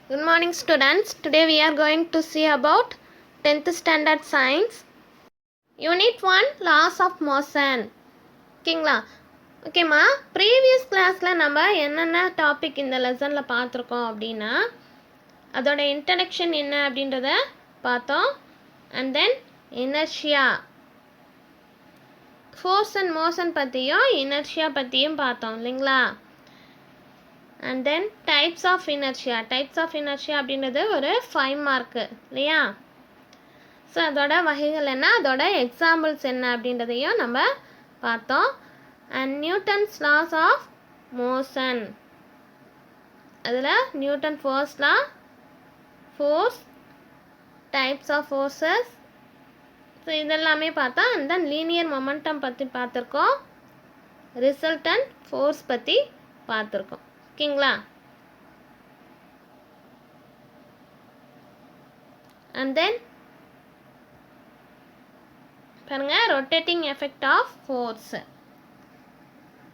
Good morning students. Today we are going to see about 10th standard science. Unit 1 laws of motion. ஓகேங்களா? ஓகேம்மா, previous கிளாஸில் நம்ம என்னென்ன topic இந்த லெசனில் பார்த்துருக்கோம் அப்படின்னா அதோட இன்ட்ரடக்ஷன் என்ன அப்படின்றத பார்த்தோம். And then inertia, force and motion பற்றியும் இனர்ஷியா பற்றியும் பார்த்தோம் இல்லைங்களா? And then types of inertia அப்படின்றது ஒரு 5 மார்க்கு இல்லையா? ஸோ அதோட வகைகள் என்ன, அதோட எக்ஸாம்பிள்ஸ் என்ன அப்படின்றதையும் நம்ம பார்த்தோம். And Newton's laws of motion, அதில் Newton first law, force, types of forces, so இதெல்லாமே பார்த்தோம். அண்ட் தென் லீனியர் மொமெண்டம் பற்றி பார்த்துருக்கோம், ரிசல்டன்ட் ஃபோர்ஸ் பற்றி பார்த்துருக்கோம். ஓகேங்களா? அண்ட் தென் பாருங்க, rotating effect of force.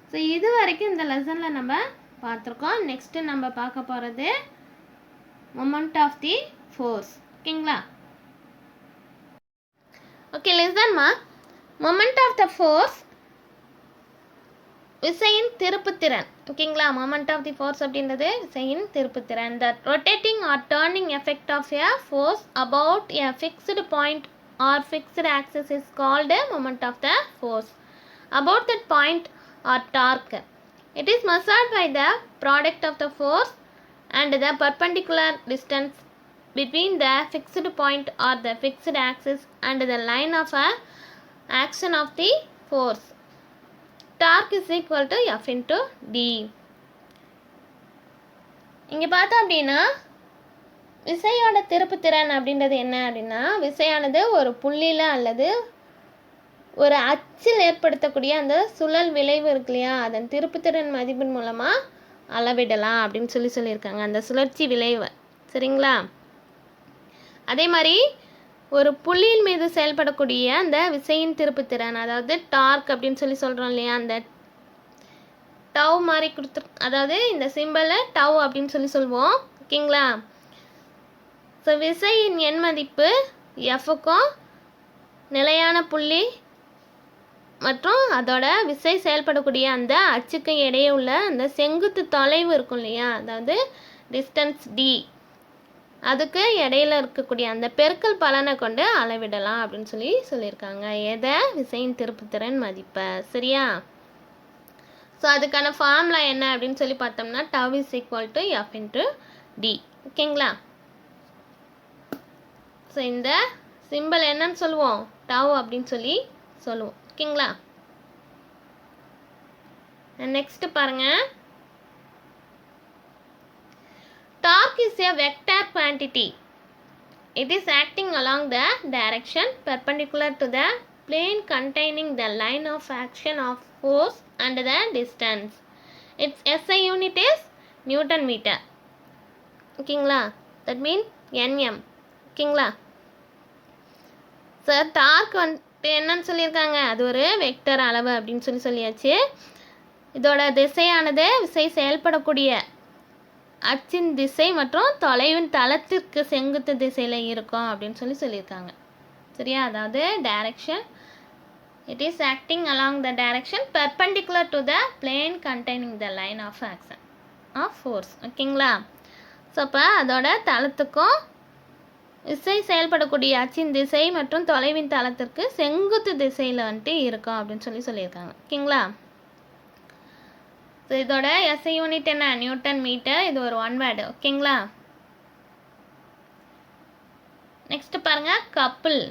So இது வரைக்கும் இந்த லெசனில் நம்ம பார்த்துருக்கோம். நெக்ஸ்ட்டு நம்ம பார்க்க போகிறது மொமெண்ட் ஆஃப் தி ஃபோர்ஸ். ஓகேங்களா? ஓகே, லிசன்மா. மொமெண்ட் ஆஃப் த ஃபோர்ஸ், விசையின் திருப்புத்திறன். ஓகேங்களா? மொமெண்ட் ஆஃப் தி ஃபோர்ஸ் அப்படின்றது விசையின் திருப்புத்திறன். The rotating or turning effect of a force about a fixed point or fixed axis is called a moment of the force. About that point or torque, it is measured by the product of the force and the perpendicular distance between the fixed point or the fixed axis and the line of action of the force. Torque is equal to F into D. இங்கே பார்த்தோம் அப்படின்னா விசையோட திருப்புத்திறன் அப்படின்றது என்ன அப்படின்னா, விசையானது ஒரு புள்ளியில் அல்லது ஒரு அச்சில் ஏற்படுத்தக்கூடிய அந்த சுழல் விளைவு இருக்கு இல்லையா, அதன் திருப்புத்திறன் மதிப்பின் மூலமாக அளவிடலாம் அப்படின்னு சொல்லியிருக்காங்க, அந்த சுழற்சி விளைவு. சரிங்களா? அதே மாதிரி ஒரு புள்ளியின் மீது செயல்படக்கூடிய அந்த விசையின் திருப்புத்திறன், அதாவது டார்க் அப்படின்னு சொல்கிறோம் இல்லையா, அந்த டவ் மாதிரி அதாவது இந்த சிம்பிளை டவ் அப்படின்னு சொல்லுவோம். ஓகேங்களா? ஸோ விசையின் எண் மதிப்பு எஃப்க்கும் நிலையான புள்ளி மற்றும் அதோட விசை செயல்படக்கூடிய அந்த அச்சுக்கு இடையே உள்ள அந்த செங்குத்து தொலைவு இருக்கும் இல்லையா, அதாவது டிஸ்டன்ஸ் டி, அதுக்கு இடையில இருக்கக்கூடிய அந்த பெருக்கல் பலனை கொண்டு அளவிடலாம் அப்படின்னு சொல்லியிருக்காங்க. எதை? விசையின் திருப்புத்திறன் மதிப்பை. சரியா? ஸோ அதுக்கான ஃபார்முலா என்ன அப்படின்னு சொல்லி பார்த்தோம்னா, tau is equal to F into d. ஓகேங்களா? ஸோ இந்த சிம்பிள் என்னன்னு சொல்லுவோம், டவ் அப்படின்னு சொல்லுவோம். ஓகேங்களா? நெக்ஸ்ட் பாருங்க, torque is a vector quantity. It is acting along the direction perpendicular to the plane containing the line of action of force and the distance. Its SI unit is Newton meter. ஓகேங்களா? that means nm. ஓகேங்களா? Sir dark வந்துட்டு என்னன்னு சொல்லியிருக்காங்க, அது ஒரு vector அளவு அப்படின்னு சொல்லியாச்சு. இதோட திசையானது விசை செயல்படக்கூடிய அச்சின் திசை மற்றும் தொலைவின் தளத்திற்கு செங்குத்து திசையில் இருக்கும் அப்படின்னு சொல்லியிருக்காங்க. சரியா? அதாவது direction, it is acting along the direction perpendicular to the plane containing the line of action of force. ஓகேங்களா? ஸோ அப்போ அதோட தளத்துக்கும் விசை செயல்படக்கூடிய அச்சின் திசை மற்றும் தொலைவின் தளத்திற்கு செங்குத்து திசையில் வந்துட்டு இருக்கும் அப்படின்னு சொல்லியிருக்காங்க. ஓகேங்களா? ஸோ இதோட எஸ்ஐ யூனிட் என்ன? Newton metre. இது ஒரு ஒன் வேர்டு. ஓகேங்களா? நெக்ஸ்ட் பாருங்க, கப்பிள்.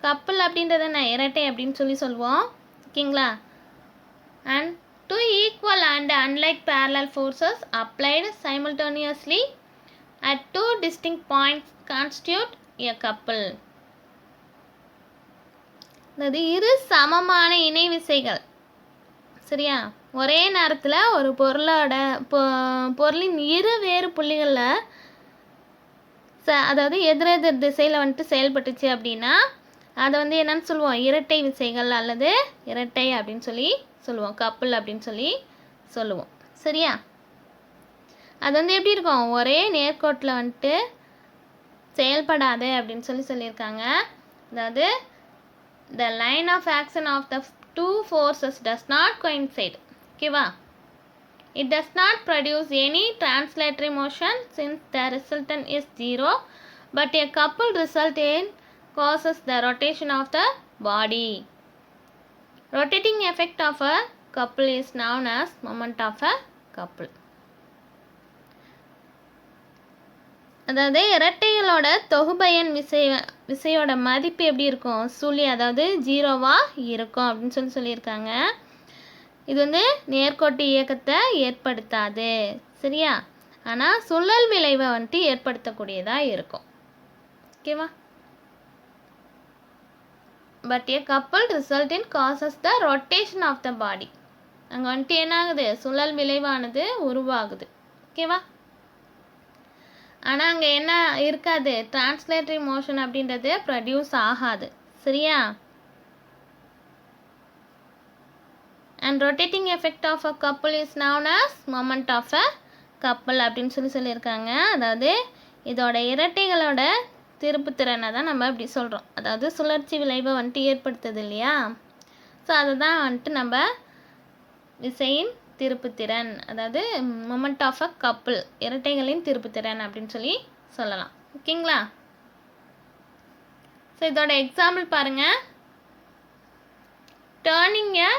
கப்பிள் அப்படின்றது என்ன? இரட்டை அப்படின்னு சொல்லுவோம். ஓகேங்களா? And two equal and unlike parallel forces applied simultaneously at two distinct points constitute a couple. அது இரு சமமான இணை விசைகள். சரியா? ஒரே நேரத்தில் ஒரு பொருளின் இரு வேறு புள்ளிகளில் அதாவது எதிரெதிர் திசையில் வந்துட்டு செயல்பட்டுச்சு அப்படின்னா அதை வந்து என்னன்னு சொல்லுவோம், இரட்டை விசைகள் அல்லது இரட்டை அப்படின்னு சொல்லுவோம், கப்புள் அப்படின்னு சொல்லுவோம். சரியா? அது வந்து எப்படி இருக்கும், ஒரே நேர்கோட்டில் வந்துட்டு செயல்படாது அப்படின்னு சொல்லியிருக்காங்க. அதாவது the line of action of the two forces does not coincide. ஓகேவா? It does not produce any translatory motion since the resultant is 0, but a coupled resultant causes the rotation of the body. Rotating effect of a couple is known as moment of a couple. அதாவது இரட்டைகளோட தொகுபயன் விசையோட மதிப்பு எப்படி இருக்கும், சுழி, அதாவது 0வாக இருக்கும் அப்படின்னு சொல்லியிருக்காங்க. இது வந்து நேர்கோட்டு இயக்கத்தை ஏற்படுத்தாது, சரியா? ஆனால் சுழல் விளைவை வந்துட்டு ஏற்படுத்தக்கூடியதாக இருக்கும். ஓகேவா? But a couple result causes the rotation of the body. அங்கே வந்துட்டு என்ன ஆகுது, சுழல் விளைவானது உருவாகுது. ஓகேவா? ஆனால் அங்கே என்ன இருக்காது, டிரான்ஸ்லேட்டரி மோஷன் அப்படின்றது ப்ரொடியூஸ் ஆகாது, சரியா? And rotating effect of a couple is known as moment of a couple அப்படின்னு சொல்லியிருக்காங்க. அதாவது இதோட இரட்டைகளோட திருப்புத்திறனை தான் நம்ம இப்படி சொல்கிறோம். அதாவது சுழற்சி விளைவை வந்துட்டு ஏற்படுத்துது இல்லையா? ஸோ அதை தான் வந்துட்டு நம்ம விசையின் திருப்புத்திறன், அதாவது மொமெண்ட் ஆஃப் அ கப்புள், இரட்டைகளின் திருப்புத்திறன் அப்படின்னு சொல்லலாம். ஓகேங்களா? ஸோ இதோட எக்ஸாம்பிள் பாருங்கள். Turning a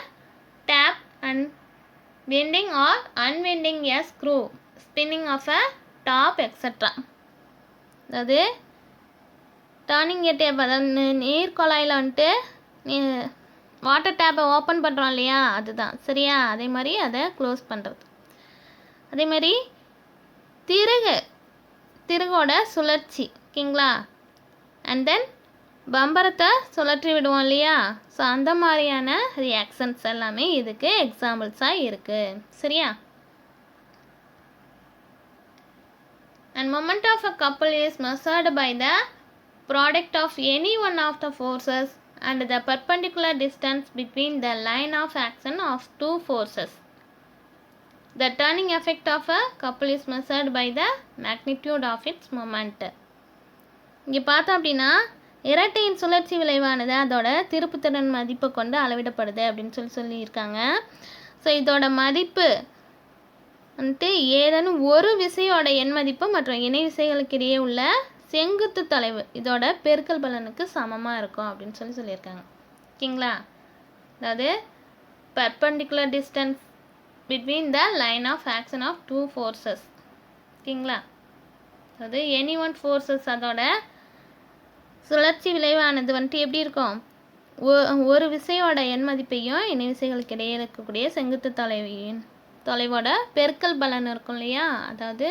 tap and bending or unbending a screw, spinning of a top, etc. அதாவது டர்னிங் எ டேப், அதாவது நீர் குழாயில் வந்துட்டு வாட்டர் டேப்பை ஓப்பன் பண்ணுறோம் இல்லையா, அதுதான், சரியா? அதே மாதிரி அதை க்ளோஸ் பண்ணுறது. அதே மாதிரி திருகோட சுழற்சி, ஓகேங்களா? அண்ட் தென் பம்பரத்தை சுழற்றி விடுவோம் இல்லையா? ஸோ அந்த மாதிரியான ரியாக்ஷன்ஸ் எல்லாமே இதுக்கு எக்ஸாம்பிள்ஸாக இருக்குது, சரியா? And moment of a couple is measured by the product of any one of the forces and the perpendicular distance between the line of action of two forces. The turning effect of a couple is measured by the magnitude of its moment. இங்கே பார்த்தோம் அப்படின்னா இரட்டையின் சுழற்சி விளைவானது அதோட திருப்புத்திறன் மதிப்பை கொண்டு அளவிடப்படுது அப்படின்னு சொல்லியிருக்காங்க. ஸோ இதோட மதிப்பு வந்துட்டு ஏதேனும் ஒரு விசையோட எண் மதிப்பு மற்றும் இணை விசைகளுக்கு இடையே உள்ள செங்குத்து தொலைவு இதோட பெருக்கல் பலனுக்கு சமமாக இருக்கும் அப்படின்னு சொல்லியிருக்காங்க. ஓகேங்களா? அதாவது perpendicular distance between the line of action of two forces. ஓகேங்களா? அதாவது எனி ஒன் ஃபோர்ஸஸ் அதோட சுழற்சி விளைவானது வந்துட்டு எப்படி இருக்கும், ஒரு விசையோட எண் மதிப்பையும் இணை விசைகளுக்கு இடையே இருக்கக்கூடிய செங்குத்து தொலைவோட பெருக்கல் பலன் இருக்கும் இல்லையா, அதாவது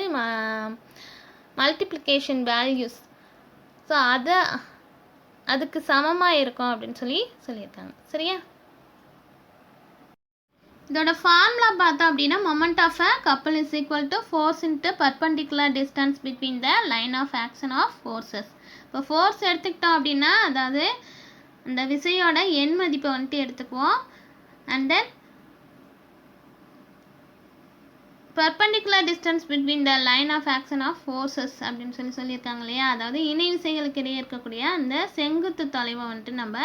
மல்டிப்ளிகேஷன் வேல்யூஸ். ஸோ அதுக்கு சமமாக இருக்கும் அப்படின்னு சொல்லியிருக்காங்க, சரியா? இதோட ஃபார்முலா பார்த்தோம் அப்படின்னா moment of a couple is equal to force into perpendicular distance between the line of action of forces. இப்போ ஃபோர்ஸ் எடுத்துக்கிட்டோம் அப்படின்னா அதாவது அந்த விசையோட எண் மதிப்பை வந்துட்டு எடுத்துக்குவோம். And then perpendicular distance between the line of action of forces அப்படின்னு சொல்லியிருக்காங்க இல்லையா, அதாவது இணை விசைகளுக்கு இடையே இருக்கக்கூடிய அந்த செங்குத்து தொலைவை வந்துட்டு நம்ம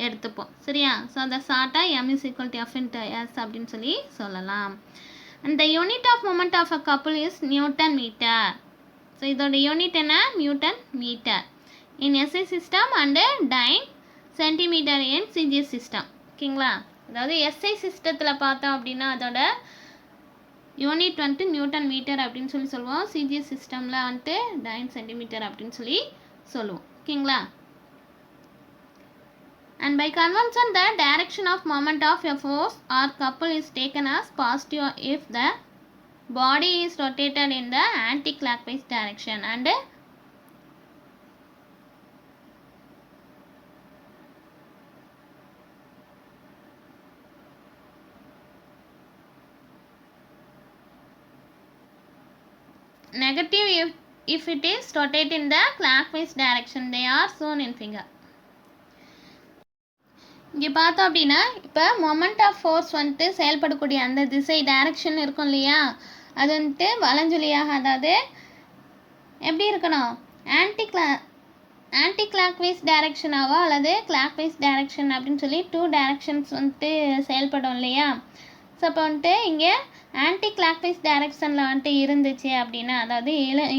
எடுத்துப்போம், சரியா? ஸோ அதை ஷார்ட்டாக m is equal to f into s அப்படின்னு சொல்லலாம். and the unit of moment of a couple is Newton meter. So இதோட யூனிட் என்ன, newton metre in SI system and dyne centimetre in CGS system. ஓகேங்களா? அதாவது SI சிஸ்டத்தில் பார்த்தோம் அப்படின்னா அதோட யூனிட் வந்துட்டு நியூட்டன் மீட்டர் அப்படின்னு சொல்லுவோம். சிஜிஎஸ் சிஸ்டமில் வந்துட்டு டைன் சென்டிமீட்டர் அப்படின்னு சொல்லுவோம். ஓகேங்களா? And by convention the direction of moment of a force or couple is taken as positive if the body is rotated in the anticlockwise direction and negative if it is rotated in the clockwise direction. They are shown in figure. இங்கே பார்த்தோம் அப்படின்னா இப்போ moment of force வந்துட்டு செயல்படக்கூடிய அந்த திசை direction இருக்கும் இல்லையா, அது வந்துட்டு வலஞ்சுழியாக, அதாவது எப்படி இருக்கணும், ஆன்டி கிளாக்வைஸ் டைரக்ஷனாவோ அல்லது கிளாக்வைஸ் டைரக்ஷன் அப்படின்னு சொல்லி 2 டைரக்ஷன்ஸ் வந்துட்டு செயல்படும் இல்லையா. ஸோ அப்போ வந்துட்டு இங்கே ஆன்டி கிளாக்வைஸ் டைரக்ஷனில் வந்துட்டு இருந்துச்சு அப்படின்னா, அதாவது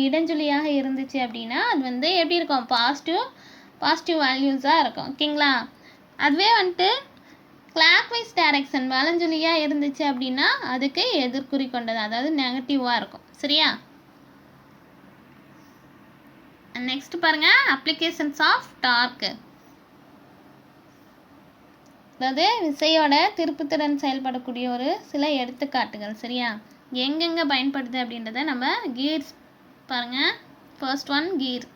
இடஞ்சுழியாக இருந்துச்சு அப்படின்னா அது வந்து எப்படி இருக்கும், பாசிட்டிவ் வேல்யூஸாக இருக்கும். ஓகேங்களா. அதுவே வந்துட்டு கிளாக்வைஸ் டைரக்ஷன் வலஞ்சுழியாக இருந்துச்சு அப்படின்னா அதுக்கு எதிர்குறி கொண்டது, அதாவது நெகட்டிவாக இருக்கும். சரியா. நெக்ஸ்ட் பாருங்க, அப்ளிகேஷன்ஸ் ஆஃப் டார்க். அதாவது விசையோட திருப்புத்திறன் செயல்படக்கூடிய ஒரு சில எடுத்துக்காட்டுகள். சரியா. எங்கெங்கே பயன்படுது அப்படின்றத நம்ம கீர்ஸ் பாருங்க. First one, gear.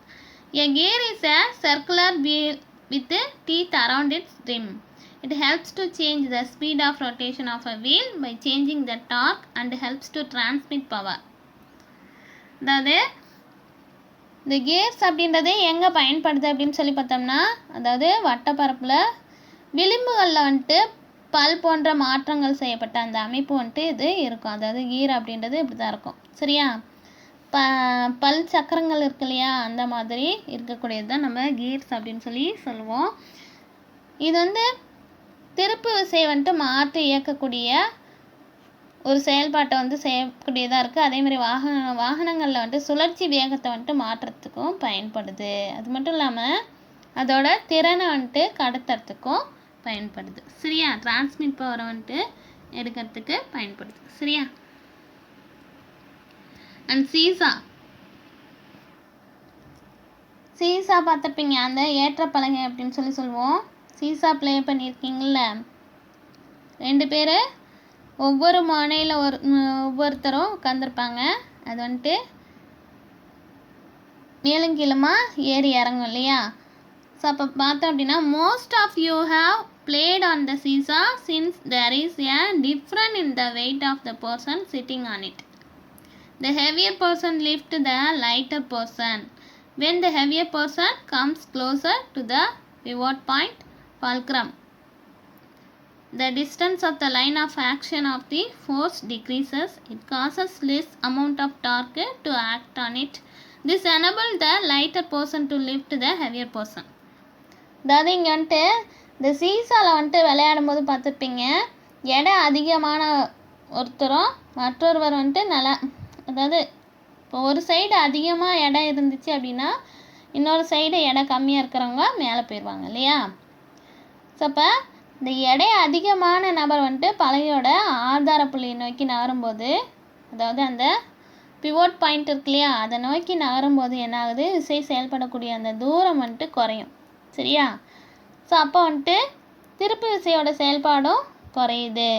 A gear is a circular wheel with teeth around its rim. It helps to change the speed of rotation of a wheel by changing the torque and helps to transmit power. அதாவது இந்த gears அப்படின்றது எங்கே பயன்படுது அப்படின்னு சொல்லி பார்த்தோம்னா, அதாவது வட்டப்பரப்பில் விளிம்புகளில் வந்துட்டு பல் போன்ற மாற்றங்கள் செய்யப்பட்ட அந்த அமைப்பு வந்துட்டு இது இருக்கும். அதாவது கீர் அப்படின்றது இப்படி தான் இருக்கும். சரியா. பல் சக்கரங்கள் இருக்கு இல்லையா, அந்த மாதிரி இருக்கக்கூடியது தான் நம்ம கீர்ஸ் அப்படின்னு சொல்லி சொல்லுவோம். இது வந்து திருப்பு விசையை வந்துட்டு மாற்றி இயக்கக்கூடிய ஒரு செயல்பாட்டை வந்து செய்யக்கூடியதாக இருக்குது. அதேமாதிரி வாகனங்களில் வந்துட்டு சுழற்சி வேகத்தை வந்துட்டு மாற்றுறதுக்கும் பயன்படுது. அது மட்டும் இல்லாமல் அதோட திறனை வந்துட்டு கடத்துறதுக்கும் பயன்படுது. சரியா. டிரான்ஸ்மிட் பவரை வந்துட்டு எடுக்கிறதுக்கு பயன்படுது. சரியா. அண்ட் சீசா பார்த்துருப்பீங்க, அந்த ஏற்றப்பலகை அப்படின்னு சொல்லி சொல்லுவோம். சீசா ப்ளே பண்ணியிருக்கீங்கள, 2 பேர் ஒவ்வொரு முனையில் ஒவ்வொருத்தரும் உட்காந்துருப்பாங்க. அது வந்துட்டு மேலும் கீழுமா ஏறி இறங்கும் இல்லையா. ஸோ அப்போ பார்த்தோம் அப்படின்னா, most of you have played on the seesaw since there is a different in the weight of the person sitting on it. The heavier person lifts the lighter person. When the heavier person comes closer to the pivot point, fulcrum, the distance of the line of action of the force decreases. It causes less amount of torque to act on it. This enables the lighter person to lift the heavier person. அதாவது இங்கே வந்துட்டு இந்த சீசாவில் வந்துட்டு விளையாடும் போது பார்த்துருப்பீங்க, எடை அதிகமான ஒருத்தரும் மற்றொருவர் வந்துட்டு நல்லா, அதாவது இப்போ ஒரு சைடு அதிகமாக இடம் இருந்துச்சு அப்படின்னா இன்னொரு சைடு எடை கம்மியாக இருக்கிறவங்க மேலே போயிடுவாங்க இல்லையா. ஸோ அப்போ இந்த எடை அதிகமான நபர் வந்துட்டு பலகையோட ஆதார புள்ளியை நோக்கி நகரும்போது, அதாவது அந்த பிவோட் பாயிண்ட் இருக்கு இல்லையா, அதை நோக்கி நகரும்போது என்ன ஆகுது, விசை செயல்படக்கூடிய அந்த தூரம் வந்துட்டு குறையும். சரியா. ஸோ அப்போ வந்துட்டு திருப்பு விசையோட செயல்பாடும் குறையுது.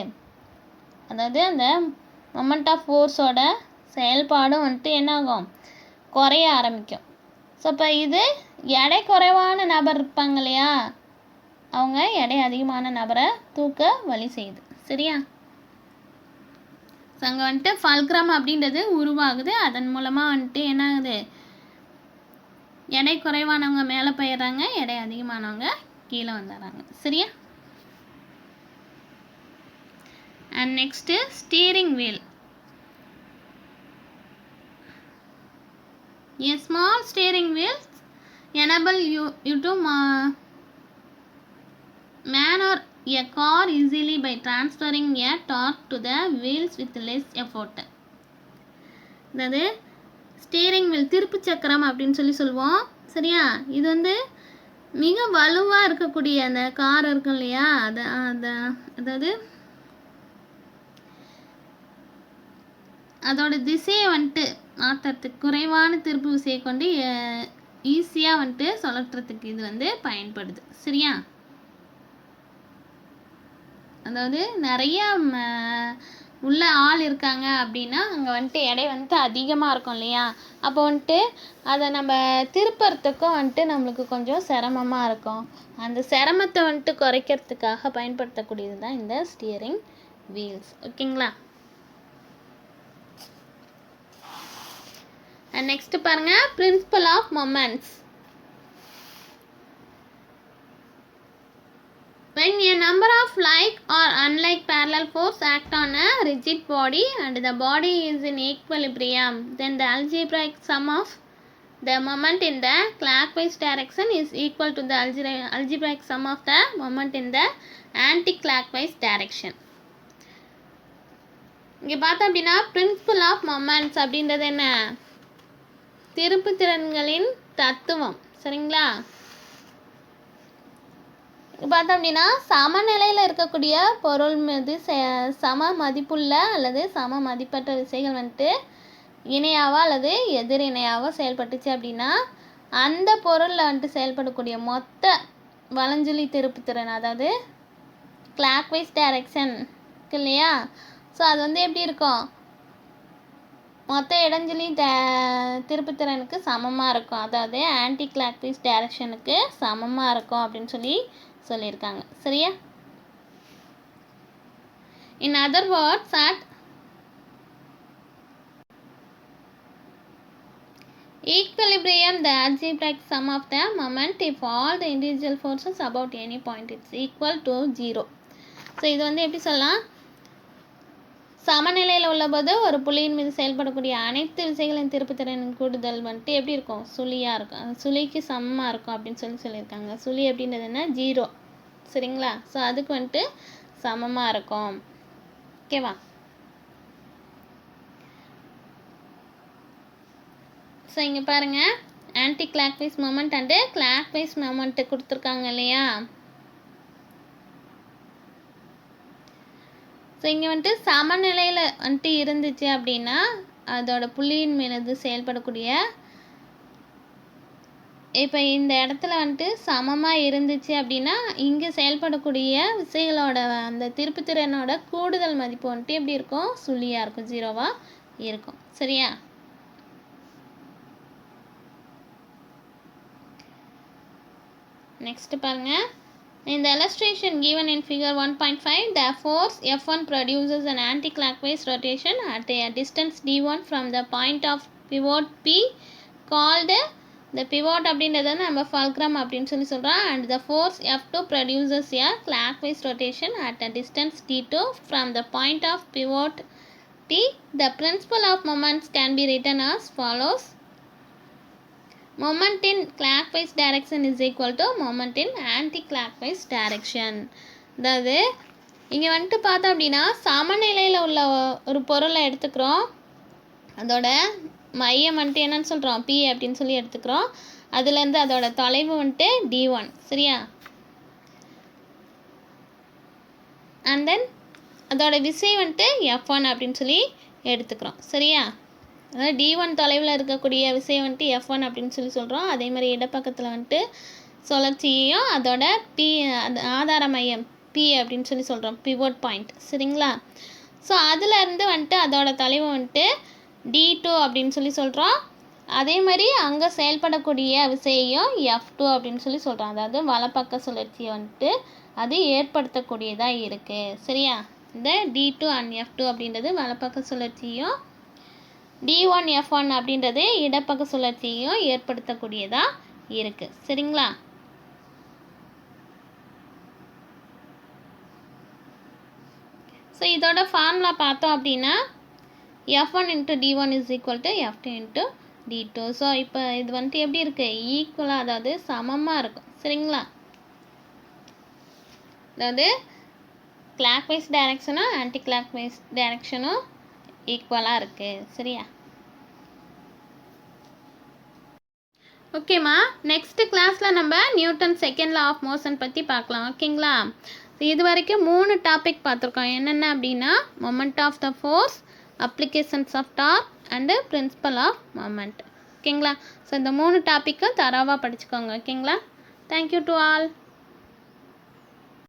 அதாவது அந்த மொமெண்ட் ஆஃப் ஃபோர்ஸோட செயல்பாடும் வந்துட்டு என்னாகும், குறைய ஆரம்பிக்கும். ஸோ இப்போ இது எடை குறைவான நபர் இருப்பாங்க இல்லையா, அவங்க எடை அதிகமான நபரை தூக்க வழி செய்யுது. சரியா. ஸோ அங்கே வந்துட்டு ஃபல்க்ரம் அப்படின்றது உருவாகுது. அதன் மூலமாக வந்துட்டு என்ன ஆகுது, எடை குறைவானவங்க மேலே போயிடுறாங்க, எடை அதிகமானவங்க கீழே வந்துடுறாங்க. சரியா. And next steering wheel. A small steering wheel enable you to maneuver a car easily by transferring a torque to the wheels with less effort. அதாவது ஸ்டீரிங் வீல் திருப்பு சக்கரம் அப்படின்னு சொல்லி சொல்லுவோம். சரியா. இது வந்து மிக வலுவாக இருக்கக்கூடிய அந்த கார் இருக்கும் இல்லையா, அதாவது அதோட திசையை வந்துட்டு மாற்றுறதுக்கு குறைவான திருப்பு விசையை கொண்டு ஈஸியாக வந்துட்டு சுழற்றுறதுக்கு இது வந்து பயன்படுது. சரியா. அதாவது நிறைய உள்ள ஆள் இருக்காங்க அப்படின்னா அங்கே வந்துட்டு எடை வந்துட்டு அதிகமாக இருக்கும் இல்லையா, அப்போ வந்துட்டு அதை நம்ம திருப்புறதுக்கும் வந்துட்டு நம்மளுக்கு கொஞ்சம் சிரமமாக இருக்கும். அந்த சிரமத்தை வந்துட்டு குறைக்கிறதுக்காக பயன்படுத்தக்கூடியது தான் இந்த ஸ்டியரிங் வீல்ஸ். ஓகேங்களா. And next பாருங்க, principle of moments. When a number of like or unlike parallel force act on a rigid body and the body is in equilibrium, then the algebraic sum of the moment in the clockwise direction is equal to the algebraic sum of the moment in the anti-clockwise direction. இங்கே பார்த்தோம் அப்படின்னா principal of moments அப்படின்றது என்ன? திருப்பு திறன்களின் தத்துவம். சரிங்களா? பார்த்தோம் அப்படின்னா சமநிலையில் இருக்கக்கூடிய பொருள் மீது சம மதிப்புள்ள அல்லது சம மதிப்பற்ற விசைகள் வந்துட்டு இணையாவோ அல்லது எதிர் இணையாவோ செயல்பட்டுச்சு அப்படின்னா அந்த பொருளில் வந்துட்டு செயல்படக்கூடிய மொத்த வலஞ்சுழி திருப்புத்திறன், அதாவது கிளாக்வைஸ் டைரக்ஷன் இருக்கு இல்லையா, ஸோ அது வந்து எப்படி இருக்கும்? மொத்த இடஞ்சுழி திருப்புத்திறனுக்கு சமமாக இருக்கும், அதாவது ஆன்டி கிளாக்வைஸ் டைரக்ஷனுக்கு சமமாக இருக்கும் அப்படின்னு சொல்லியிருக்காங்க. சரியா? In other words, at equilibrium the algebraic sum of the moment if all the individual forces about any point it's equal to 0. So இது வந்து எப்படி சொல்லலாம்? சமநிலையில் உள்ளபோது ஒரு புள்ளியின் மீது செயல்படக்கூடிய அனைத்து விசைகளின் திருப்புத்திறனின் கூடுதல் வந்துட்டு எப்படி இருக்கும்? சுழியாக இருக்கும், சுழிக்கு சமமாக இருக்கும் அப்படின்னு சொல்லியிருக்காங்க. சுழி அப்படின்றது என்ன? 0. சரிங்களா? ஸோ அதுக்கு வந்துட்டு சமமாக இருக்கும். ஓகேவா? ஸோ இங்கே பாருங்கள், anti clockwise moment and clockwise moment கொடுத்துருக்காங்க இல்லையா? ஸோ இங்கே வந்துட்டு சமநிலையில் வந்துட்டு இருந்துச்சு அப்படின்னா அதோட புள்ளியின் மீது செயல்படக்கூடிய, இப்போ இந்த இடத்துல வந்துட்டு சமமாக இருந்துச்சு அப்படின்னா இங்கே செயல்படக்கூடிய விசைகளோட அந்த திருப்புத்திறனோட கூடுதல் மதிப்பு வந்துட்டு எப்படி இருக்கும்? சுழியாக இருக்கும், 0வாக இருக்கும். சரியா? Next பாருங்க, in the illustration given in figure 1.5 the force F1 produces an anti-clockwise rotation at a distance d1 from the point of pivot P called the pivot அப்படின்றது நம்ம fulcrum அப்படின்னு சொல்கிறோம், and the force F2 produces a clockwise rotation at a distance d2 from the point of pivot P. The principle of moments can be written as follows: moment in clockwise direction is equal to moment in anti-clockwise direction. அதாவது இங்கே வந்துட்டு பார்த்தோம் அப்படின்னா சமநிலையில் உள்ள ஒரு பொருளை எடுத்துக்கிறோம், அதோட மையம் வந்துட்டு என்னன்னு சொல்கிறோம்? P அப்படின்னு எடுத்துக்கிறோம், அதுலேருந்து அதோட தொலைவு வந்துட்டு d1. சரியா? அண்ட் தென் அதோட விசை வந்துட்டு F1 அப்படின்னு எடுத்துக்கிறோம். சரியா? அதாவது d1 தொலைவில் இருக்கக்கூடிய விசை வந்துட்டு F1 அப்படின்னு சொல்கிறோம். அதே மாதிரி இடப்பக்கத்தில் வந்துட்டு சுழற்சியையும் அதோட ஆதார மையம் P அப்படின்னு சொல்கிறோம், பிவோட் பாயிண்ட். சரிங்களா? ஸோ அதுலேருந்து வந்துட்டு அதோட தொலைவு வந்துட்டு d2 அப்படின்னு சொல்கிறோம். அதே மாதிரி அங்கே செயல்படக்கூடிய விசையையும் F2 அப்படின்னு சொல்கிறோம், அதாவது வலப்பக்க சுழற்சியை வந்துட்டு அது ஏற்படுத்தக்கூடியதாக இருக்குது. சரியா? இந்த d2 அண்ட் F2 அப்படின்றது வலப்பக்க சுழற்சியும் d1 F1 அப்படின்றது இடப்பக்க சுழற்சியையும் ஏற்படுத்தக்கூடியதாக இருக்குது. சரிங்களா? ஸோ இதோட ஃபார்முலா பார்த்தோம் அப்படின்னா F1 × d1 is equal to F2 × d2. So இப்போ இது வந்துட்டு எப்படி இருக்குது? ஈக்குவலாக, அதாவது சமமாக இருக்கும். சரிங்களா? அதாவது கிளாக்வைஸ் டைரக்ஷனும் ஆன்டி கிளாக்வைஸ் டைரக்ஷனும் ஈக்குவலாக இருக்குது. சரியா? ஓகேம்மா, நெக்ஸ்ட் கிளாஸில் நம்ம Newton second law of motion பற்றி பார்க்கலாம். ஓகேங்களா? இது வரைக்கும் 3 டாபிக் பார்த்துருக்கோம். என்னென்ன அப்படின்னா moment of the force, applications of torque and principle of moment. ஓகேங்களா? ஸோ இந்த 3 டாப்பிக்கும் தரவாக படிச்சுக்கோங்க. ஓகேங்களா? Thank you to all.